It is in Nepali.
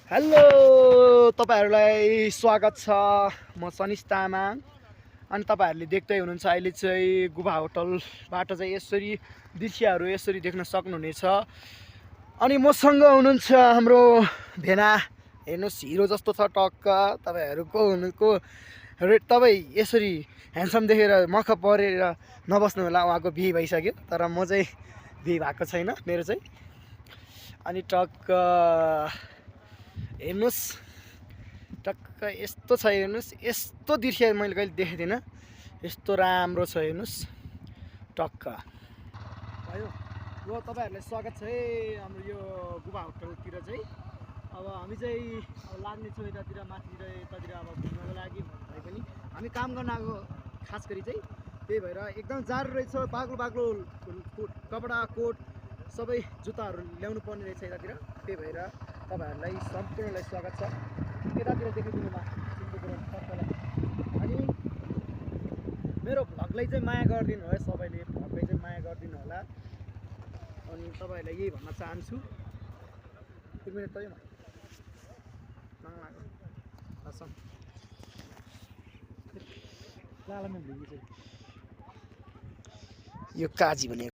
हेलो तपाईहरुलाई स्वागत छ। म सनिस तामाङ अनि तपाईहरुले देख्दै हुनुहुन्छ अहिले चाहिँ गुफा होटलबाट चाहिँ यसरी दृश्यहरु यसरी देख्न सक्नुहुनेछ। अनि मसँग हुनुहुन्छ हाम्रो भेना, हेर्नुस् हिरो जस्तो छ टक्क। तपाईहरुको हुनुको तपाई यसरी ह्यान्डसम देखेर मख परेर नबस्नु होला, उहाँको बिहे भइसक्यो तर म चाहिँ बिहे भएको छैन मेरो चाहिँ। अनि टक्क हेर्नुस् टक्क यस्तो छ, हेर्नुस् यस्तो दृश्य मैले कहिले देखेको थिइनँ, यस्तो राम्रो छ हेर्नुस् टक्क भयो। र तपाईहरुलाई स्वागत छ है हाम्रो यो गुफा होटलतिर चाहिँ। अब हामी चाहिँ लाग्ने छौँ यतातिर माथितिर यतातिर अब घुम्नको लागि भए पनि हामी काम गर्न आएको खास गरी चाहिँ। त्यही भएर एकदम जाडो रहेछ, बाक्लो बाक्लो कपडा कोट सबै जुत्ताहरू ल्याउनु पर्ने रहेछ यतातिर। त्यही भएर तपाईहरुलाई सम्पूर्णलाई स्वागत छ। यतातिर देखाइदिनुमा अनि मेरो भ्लगलाई चाहिँ माया गरिदिनु होला सबैले, भ्लगलाई चाहिँ माया गरिदिनु होला। अनि तपाईहरुलाई यही भन्न चाहन्छु। एक मिनेट त यो काजी भने